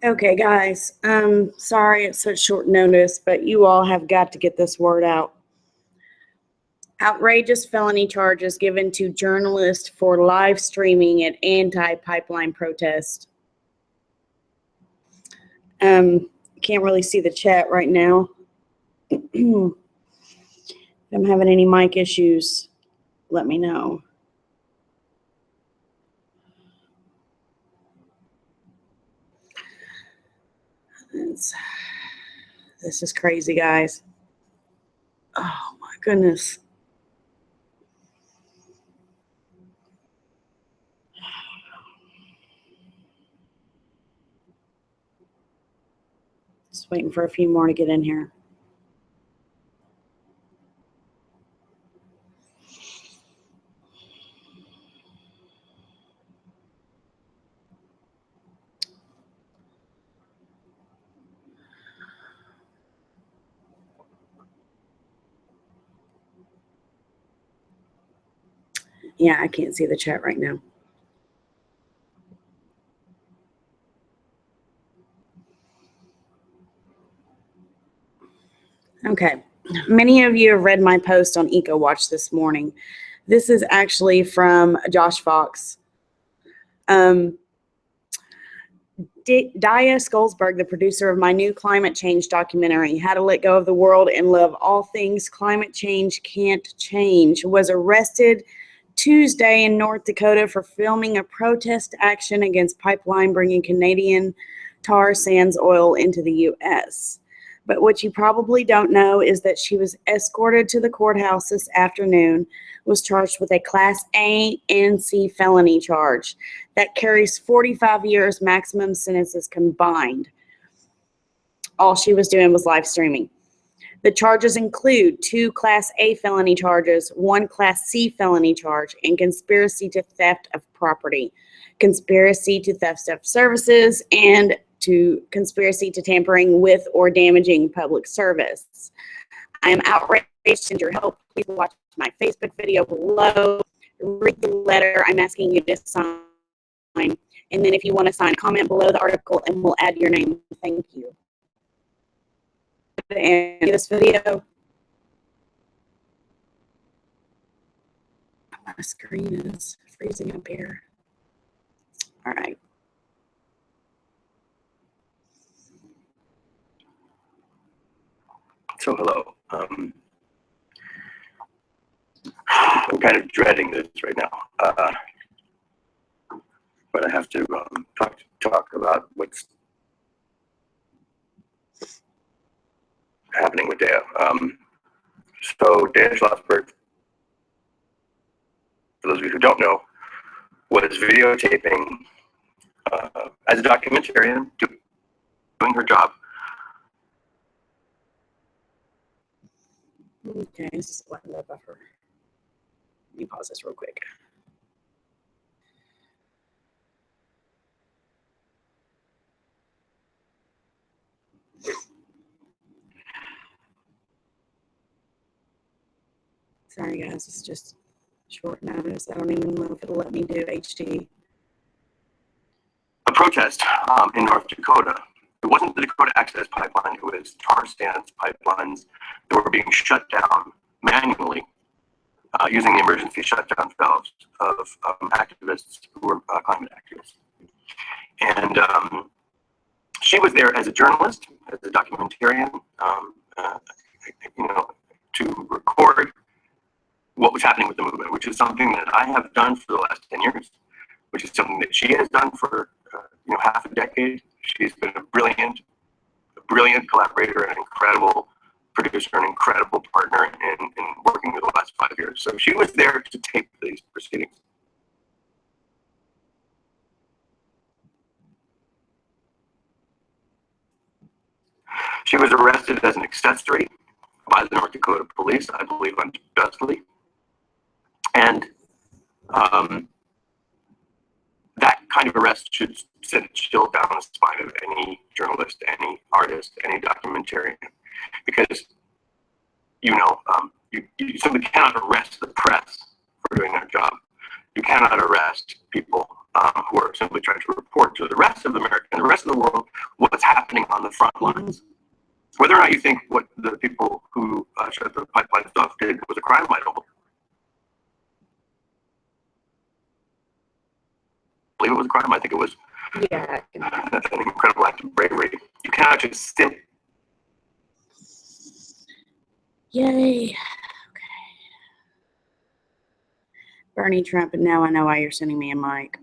Okay, guys, sorry it's such short notice, but you all have got to get this word out. Outrageous felony charges given to journalist for live streaming at anti-pipeline protest. Can't really see the chat right now. If I'm having any mic issues, let me know. This is crazy, guys. Oh my goodness. Just waiting for a few more to get in here. Yeah, I can't see the chat right now. Okay, many of you have read my post on EcoWatch this morning. This is actually from Josh Fox. Dia Skolsberg, the producer of my new climate change documentary, How to Let Go of the World and Love All Things Climate Change Can't Change, was arrested Tuesday in North Dakota for filming a protest action against pipeline bringing Canadian tar sands oil into the U.S. But what you probably don't know is that she was escorted to the courthouse this afternoon, was charged with a Class A and C felony charge that carries 45 years maximum sentences combined. All she was doing was live streaming. The charges include 2 Class A felony charges, 1 Class C felony charge, and conspiracy to theft of property, conspiracy to theft of services, and to conspiracy to tampering with or damaging public service. I am outraged and need your help. Please watch my Facebook video below. Read the letter I'm asking you to sign. And then if you want to sign, comment below the article and we'll add your name. Thank you. And this video. My screen is freezing up here. All right. So hello. I'm kind of dreading this right now, but I have to talk about what's happening with Dea. So Dea Schlossberg, for those of you who don't know, was videotaping as a documentarian, doing her job. Okay, this is what the buffer. Let me pause this real quick. Sorry guys, it's just short notice. I don't even know if it'll let me do HD. A protest in North Dakota. It wasn't the Dakota Access Pipeline, it was tar sands pipelines that were being shut down manually using the emergency shutdown valves of activists who were climate activists. And she was there as a journalist, as a documentarian, to record what was happening with the movement, which is something that I have done for the last 10 years, which is something that she has done for half a decade. She's been a brilliant collaborator, an incredible producer, an incredible partner in working for the last 5 years. So she was there to tape these proceedings. She was arrested as an accessory by the North Dakota police, I believe unjustly. And that kind of arrest should send a chill down the spine of any journalist, any artist, any documentarian, because you simply cannot arrest the press for doing their job. You cannot arrest people who are simply trying to report to the rest of America and the rest of the world what's happening on the front lines. Whether or not you think what the people who shut the pipeline stuff did was a crime, I don't believe it was a crime. I think it was an incredible act of bravery. You cannot just sit. Yay. Okay. Bernie Trump, and now I know why you're sending me a mic.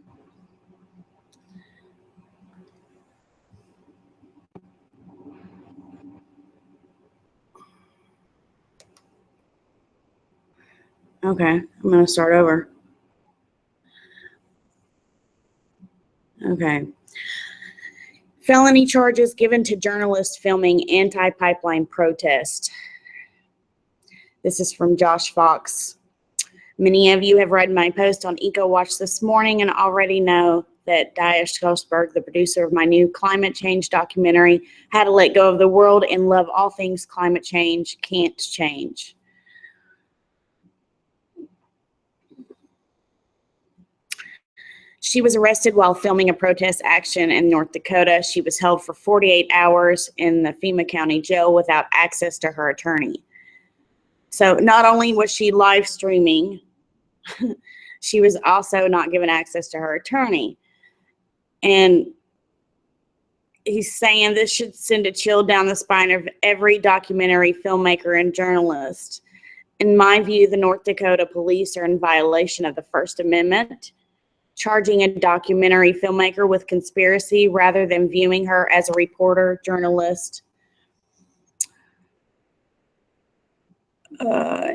Okay, I'm going to start over. Okay. Felony charges given to journalist filming anti-pipeline protest. This is from Josh Fox. Many of you have read my post on EcoWatch this morning and already know that Daesh Schlossberg, the producer of my new climate change documentary, How to Let Go of the World and Love All Things Climate Change, Can't Change. She was arrested while filming a protest action in North Dakota. She was held for 48 hours in the FEMA County Jail without access to her attorney. So not only was she live streaming, she was also not given access to her attorney. And he's saying this should send a chill down the spine of every documentary filmmaker and journalist. In my view, the North Dakota police are in violation of the First Amendment, charging a documentary filmmaker with conspiracy rather than viewing her as a reporter, journalist.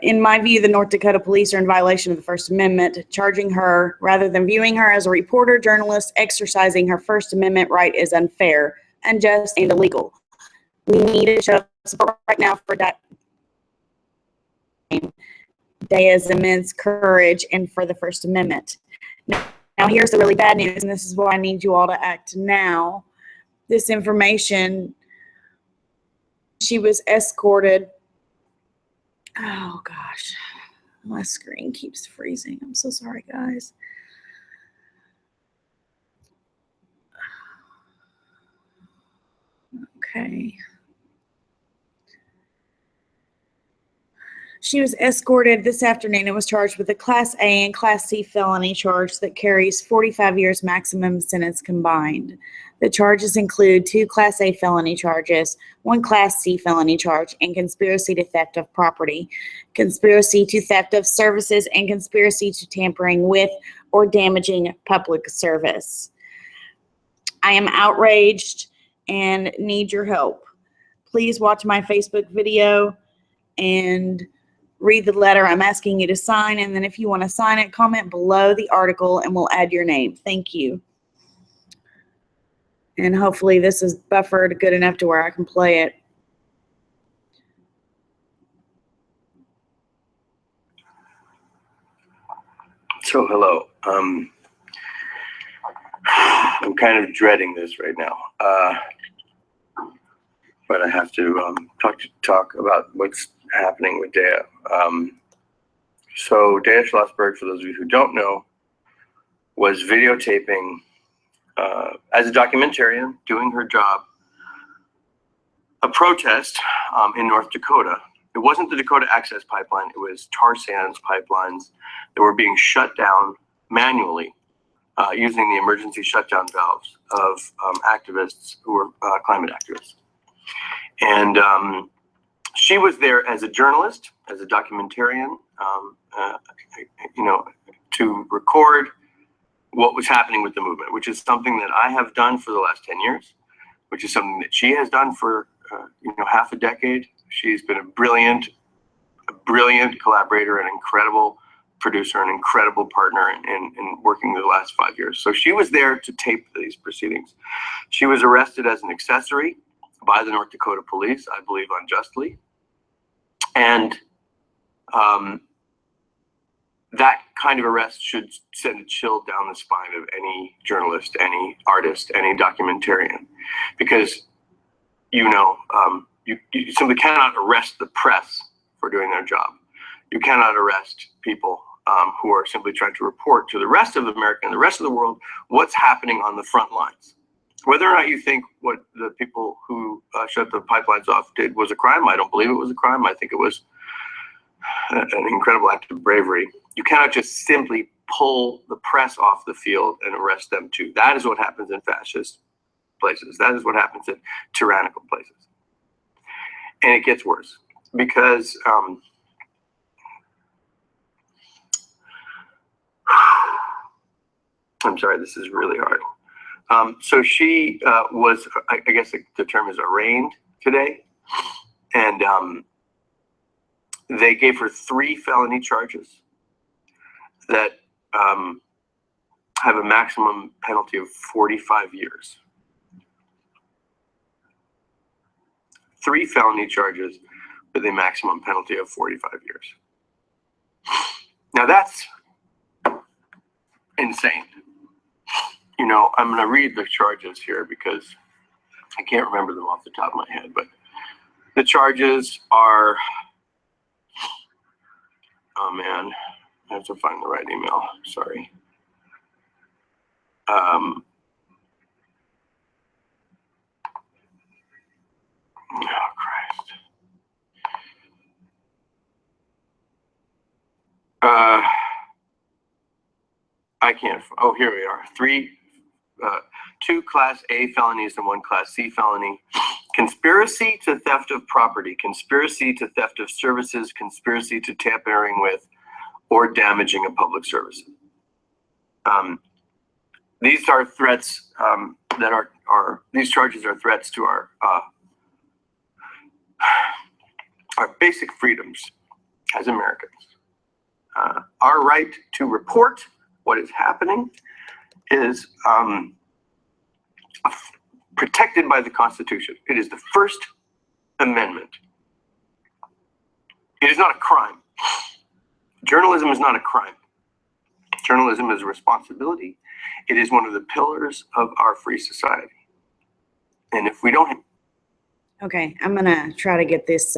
In my view, the North Dakota police are in violation of the First Amendment, charging her rather than viewing her as a reporter, journalist. Exercising her First Amendment right is unfair, unjust, and illegal. We need to show support right now for Daya's immense courage and for the First Amendment. Now, here's the really bad news, and this is why I need you all to act now. This information, she was escorted. Oh, gosh. My screen keeps freezing. I'm so sorry, guys. Okay. She was escorted this afternoon and was charged with a Class A and Class C felony charge that carries 45 years maximum sentence combined. The charges include 2 Class A felony charges, 1 Class C felony charge, and conspiracy to theft of property, conspiracy to theft of services, and conspiracy to tampering with or damaging public service. I am outraged and need your help. Please watch my Facebook video and read the letter I'm asking you to sign, and then if you want to sign it, comment below the article and we'll add your name. Thank you. And hopefully this is buffered good enough to where I can play it. So hello. I'm kind of dreading this right now, but I have to talk about what's happening with Daya. So Daya Schlossberg, for those of you who don't know, was videotaping as a documentarian, doing her job, a protest in North Dakota. It wasn't the Dakota Access Pipeline, it was tar sands pipelines that were being shut down manually using the emergency shutdown valves of activists who were climate activists. And she was there as a journalist, as a documentarian, you know, to record what was happening with the movement, which is something that I have done for the last 10 years, which is something that she has done for you know, half a decade. She's been a brilliant collaborator, an incredible producer, an incredible partner in working the last 5 years. So she was there to tape these proceedings. She was arrested as an accessory by the North Dakota police, I believe unjustly. And that kind of arrest should send a chill down the spine of any journalist, any artist, any documentarian, because you know, you simply cannot arrest the press for doing their job. You cannot arrest people who are simply trying to report to the rest of America and the rest of the world what's happening on the front lines. Whether or not you think what the people who shut the pipelines off did was a crime, I don't believe it was a crime. I think it was an incredible act of bravery. You cannot just simply pull the press off the field and arrest them too. That is what happens in fascist places. That is what happens in tyrannical places. And it gets worse because I'm sorry, this is really hard. So she was, I guess the term is arraigned today, and they gave her 3 felony charges that have a maximum penalty of 45 years. 3 felony charges with a maximum penalty of 45 years. Now that's insane. You know, I'm going to read the charges here because I can't remember them off the top of my head, but the charges are, oh man, I have to find the right email, sorry. Oh Christ. I can't, oh, here we are. 2 Class A felonies and 1 Class C felony. Conspiracy to theft of property, conspiracy to theft of services, conspiracy to tampering with or damaging a public service. These are threats that are these charges are threats to our basic freedoms as Americans. Our right to report what is happening is protected by the Constitution. It is the First Amendment. It is not a crime. Journalism is not a crime. Journalism is a responsibility. It is one of the pillars of our free society. And if we don't... Okay, I'm going to try to get this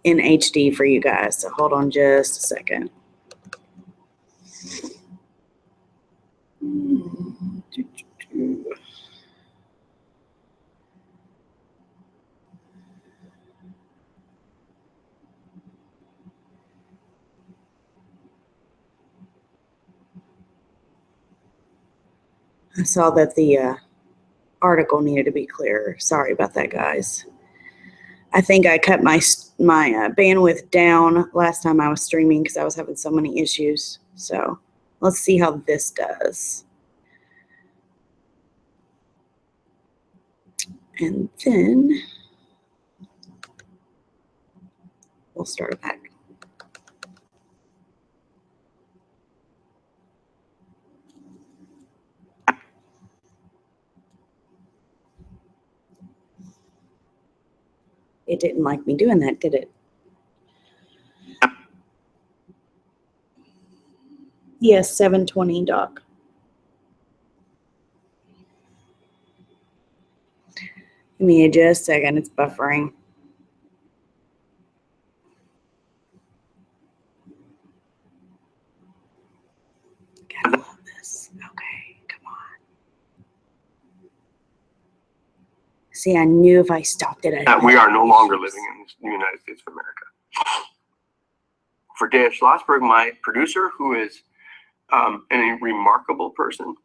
in HD for you guys. So hold on just a second. I saw that the article needed to be clearer. Sorry about that, guys. I think I cut my bandwidth down last time I was streaming because I was having so many issues. So let's see how this does. And then we'll start back. It didn't like me doing that, did it? Yes, 720, Doc. Give me just a second. It's buffering. Gotta love this. Okay, come on. See, I knew if I stopped it, that we are no longer living in the United States of America. For Dea Schlossberg, my producer, who is a remarkable person,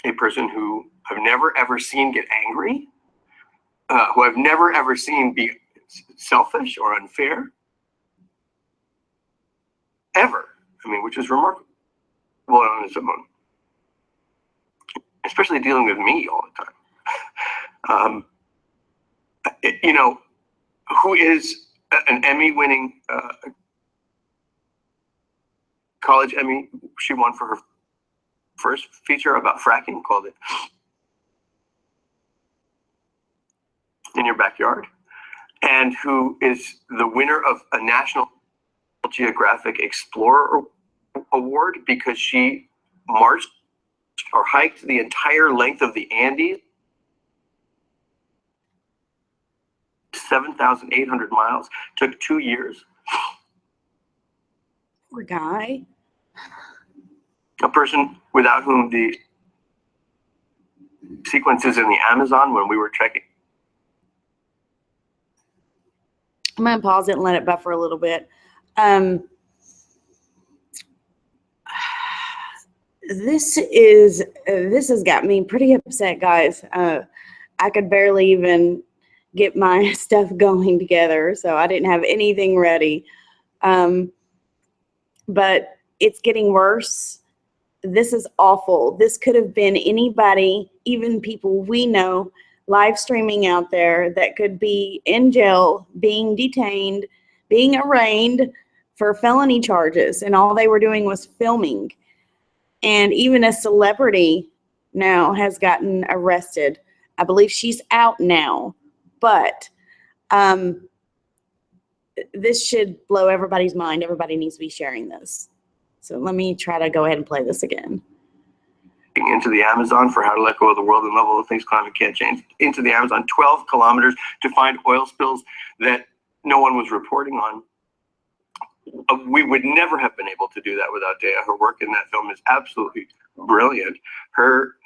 a person who I've never ever seen get angry, who I've never ever seen be selfish or unfair, ever. I mean, which is remarkable on its own, especially dealing with me all the time. You know, who is an Emmy-winning college Emmy. She won for her first feature about fracking called it In Your Backyard, and who is the winner of a National Geographic Explorer Award because she marched or hiked the entire length of the Andes, 7,800 miles, took 2 years. Poor guy. A person without whom the sequences in the Amazon when we were checking. I'm going to pause it and let it buffer a little bit. This has got me pretty upset, guys. I could barely even get my stuff going together, so I didn't have anything ready. But it's getting worse. This is awful. This could have been anybody, even people we know, live streaming out there that could be in jail, being detained, being arraigned for felony charges, and all they were doing was filming. And even a celebrity now has gotten arrested. I believe she's out now, but this should blow everybody's mind. Everybody needs to be sharing this. So let me try to go ahead and play this again. Into the Amazon for how to let go of the world and love all the things climate can't change. Into the Amazon, 12 kilometers to find oil spills that no one was reporting on. We would never have been able to do that without Dea. Her work in that film is absolutely brilliant. Her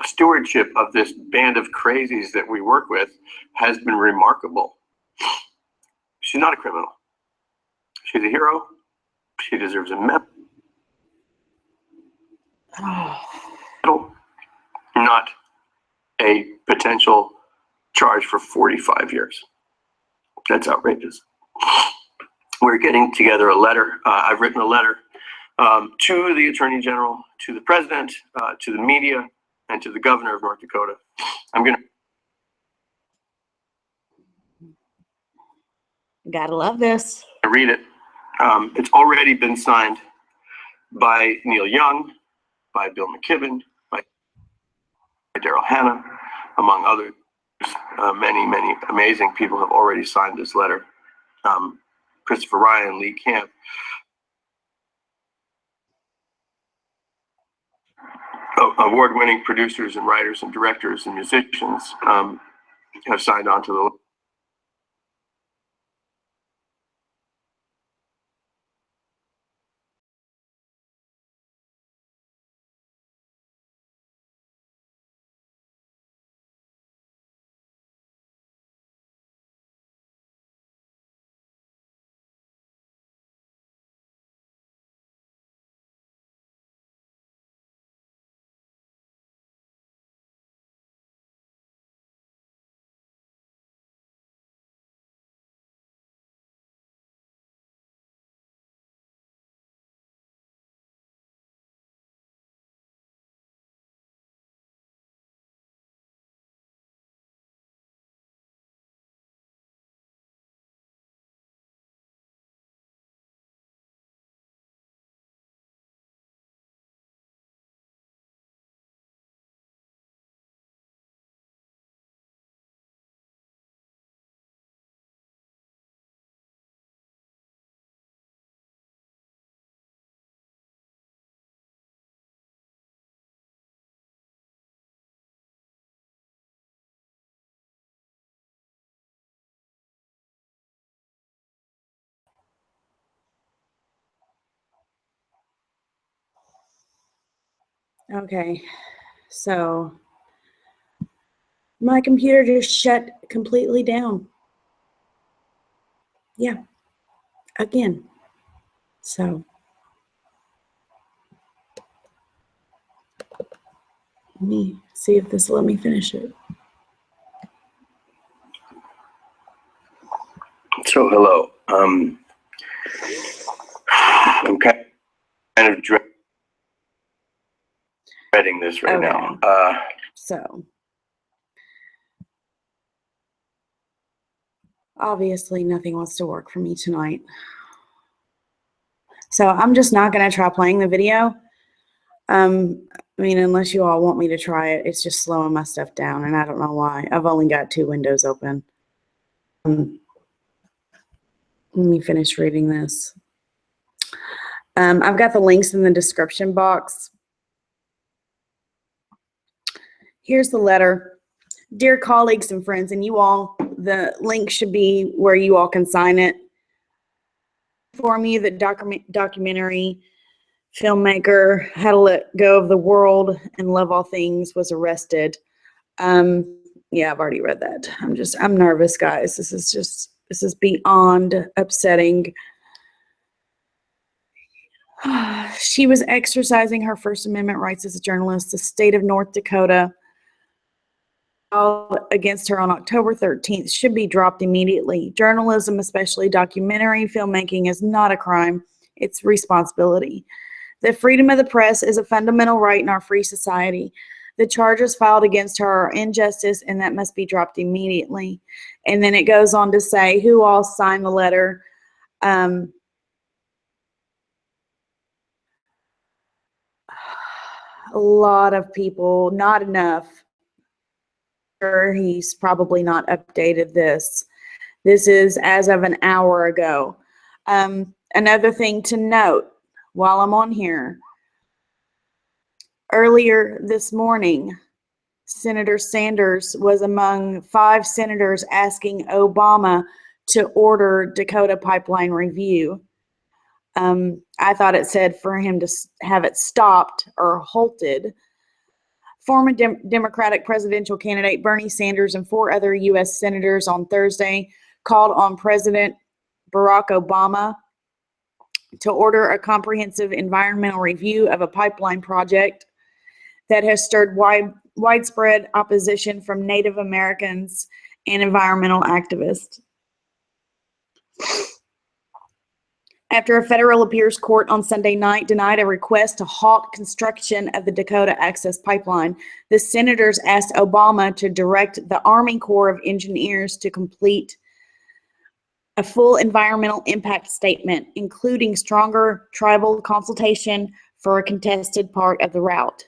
stewardship of this band of crazies that we work with has been remarkable. She's not a criminal. She's a hero. She deserves a medal. Not a potential charge for 45 years. That's outrageous. We're getting together a letter. I've written a letter to the Attorney General, to the President, to the media, and to the Governor of North Dakota. I'm going to Gotta love this. read it. It's already been signed by Neil Young, by Bill McKibben, by Daryl Hannah, among others. Many, many amazing people have already signed this letter. Christopher Ryan, Lee Camp. Award-winning producers and writers and directors and musicians have signed on to the letter. Okay, so my computer just shut completely down. Yeah, again. So let me see if this will let me finish it. So hello. I'm kind of dreading this right now. So obviously nothing wants to work for me tonight. So I'm just not going to try playing the video. I mean, unless you all want me to try it, it's just slowing my stuff down, and I don't know why. I've only got 2 windows open. Let me finish reading this. I've got the links in the description box. Here's the letter. Dear colleagues and friends, and you all, the link should be where you all can sign it. inform you that documentary filmmaker How to Let Go of the World and Love All Things was arrested. Yeah, I've already read that. I'm nervous, guys. This is beyond upsetting. She was exercising her First Amendment rights as a journalist. The state of North Dakota against her on October 13th should be dropped immediately. Journalism, especially documentary filmmaking, is not a crime. It's responsibility. The freedom of the press is a fundamental right in our free society. The charges filed against her are injustice, and that must be dropped immediately. And then it goes on to say who all signed the letter. A lot of people, not enough. He's probably not updated this. This is as of an hour ago. Another thing to note while I'm on here, earlier this morning, Senator Sanders was among 5 senators asking Obama to order Dakota pipeline review. I thought it said for him to have it stopped or halted. Former Democratic presidential candidate Bernie Sanders and 4 other U.S. senators on Thursday called on President Barack Obama to order a comprehensive environmental review of a pipeline project that has stirred widespread opposition from Native Americans and environmental activists. After a federal appeals court on Sunday night denied a request to halt construction of the Dakota Access Pipeline, the senators asked Obama to direct the Army Corps of Engineers to complete a full environmental impact statement, including stronger tribal consultation for a contested part of the route.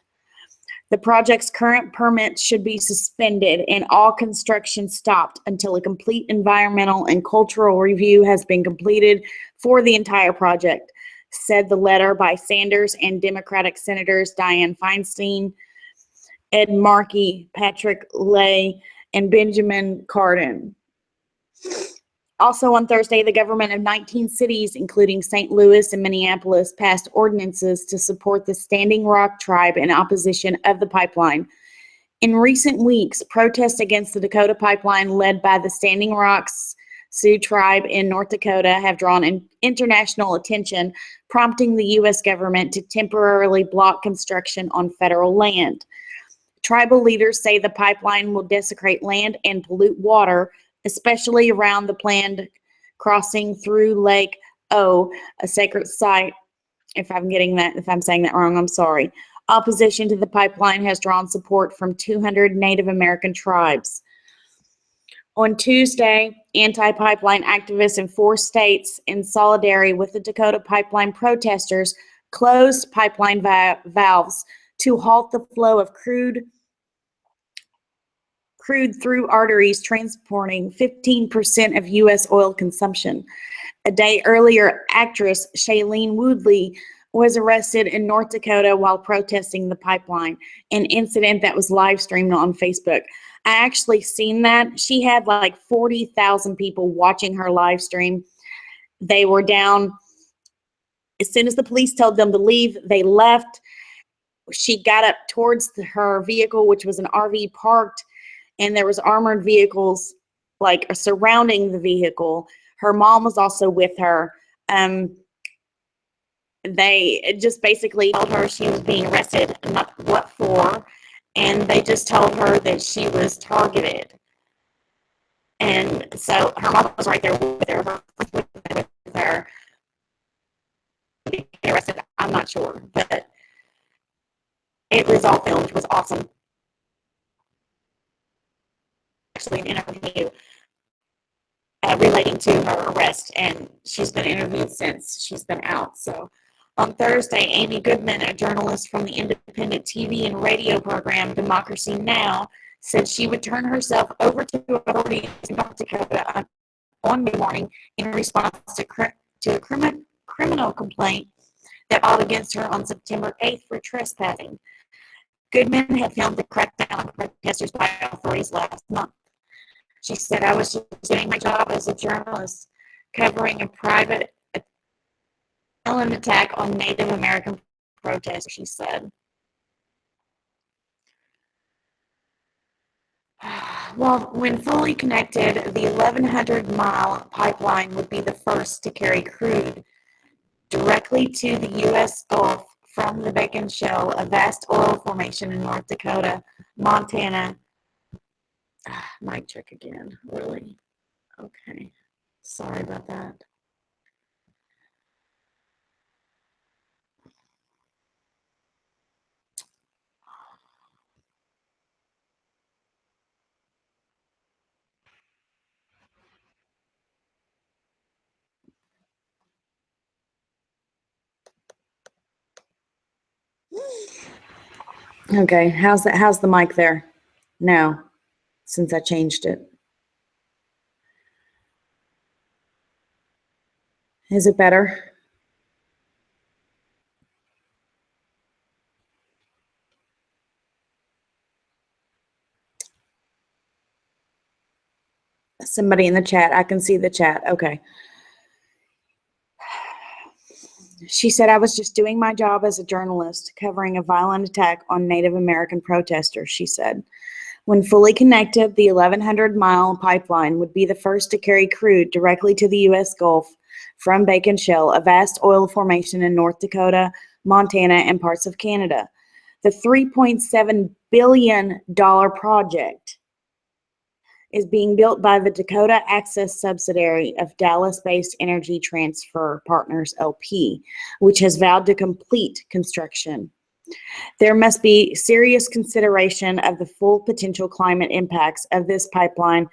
The project's current permits should be suspended and all construction stopped until a complete environmental and cultural review has been completed for the entire project, said the letter by Sanders and Democratic Senators Dianne Feinstein, Ed Markey, Patrick Leahy, and Benjamin Cardin. Also on Thursday, the government of 19 cities, including St. Louis and Minneapolis, passed ordinances to support the Standing Rock tribe in opposition of the pipeline. In recent weeks, protests against the Dakota pipeline led by the Standing Rocks Sioux tribe in North Dakota have drawn international attention, prompting the U.S. government to temporarily block construction on federal land. Tribal leaders say the pipeline will desecrate land and pollute water, especially around the planned crossing through Lake O, a sacred site. If I'm saying that wrong, I'm sorry. Opposition to the pipeline has drawn support from 200 Native American tribes. On Tuesday, anti-pipeline activists in 4 states, in solidarity with the Dakota pipeline protesters, closed pipeline valves to halt the flow of crude through arteries transporting 15% of U.S. oil consumption. A day earlier, actress Shailene Woodley was arrested in North Dakota while protesting the pipeline, an incident that was live streamed on Facebook. I actually seen that. She had like 40,000 people watching her live stream. They were down. As soon as the police told them to leave, they left. She got up towards her vehicle, which was an RV parked, and there was armored vehicles like surrounding the vehicle. Her mom was also with her. They just basically told her she was being arrested, not what for, and they just told her that she was targeted. And so her mom was right there with her. Her friend was with her. They get arrested, I'm not sure, but it was all filmed. It was awesome. Actually, an interview relating to her arrest, and she's been interviewed since she's been out. So on Thursday, Amy Goodman, a journalist from the independent TV and radio program Democracy Now!, said she would turn herself over to authorities in North Dakota on Monday morning in response to a criminal complaint that filed against her on September 8th for trespassing. Goodman had filmed the crackdown on protesters by authorities last month. She said, "I was just doing my job as a journalist, covering a private violent attack on Native American protesters, she said. Well, when fully connected, the 1,100-mile pipeline would be the first to carry crude directly to the U.S. Gulf from the Bacon Shale, a vast oil formation in North Dakota, Montana. Mic check again, really? Okay. Sorry about that. Okay, how's the mic there now since I changed it? Is it better? Somebody in the chat. I can see the chat. Okay. She said, I was just doing my job as a journalist, covering a violent attack on Native American protesters, she said. When fully connected, the 1,100-mile pipeline would be the first to carry crude directly to the U.S. Gulf from Bacon Shale, a vast oil formation in North Dakota, Montana, and parts of Canada. The $3.7 billion project is being built by the Dakota Access subsidiary of Dallas-based Energy Transfer Partners LP, which has vowed to complete construction. There must be serious consideration of the full potential climate impacts of this pipeline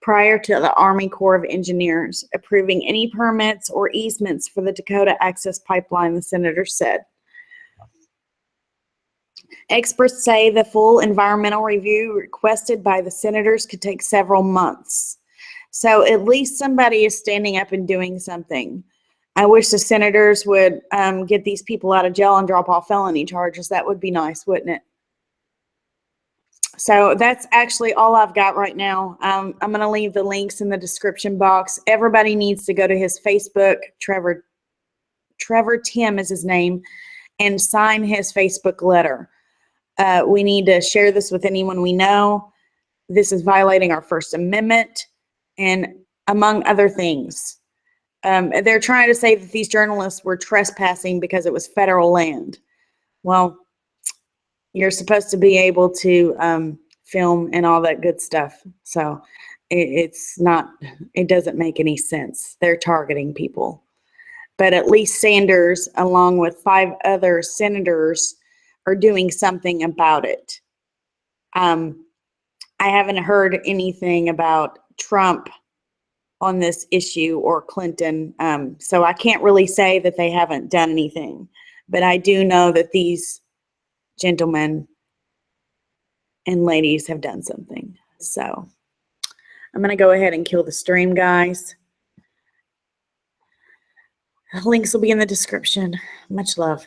prior to the Army Corps of Engineers approving any permits or easements for the Dakota Access Pipeline, the senator said. Experts say the full environmental review requested by the senators could take several months. So at least somebody is standing up and doing something. I wish the senators would get these people out of jail and drop off felony charges. That would be nice, wouldn't it? So that's actually all I've got right now. I'm going to leave the links in the description box. Everybody needs to go to his Facebook, Trevor Tim is his name, and sign his Facebook letter. We need to share this with anyone we know. This is violating our First Amendment, and among other things. They're trying to say that these journalists were trespassing because it was federal land. Well, you're supposed to be able to film and all that good stuff. So it's not, it doesn't make any sense. They're targeting people. But at least Sanders, along with 5 other senators, are doing something about it. I haven't heard anything about Trump on this issue or Clinton, so I can't really say that they haven't done anything. But I do know that these gentlemen and ladies have done something. So I'm going to go ahead and kill the stream, guys. Links will be in the description. Much love.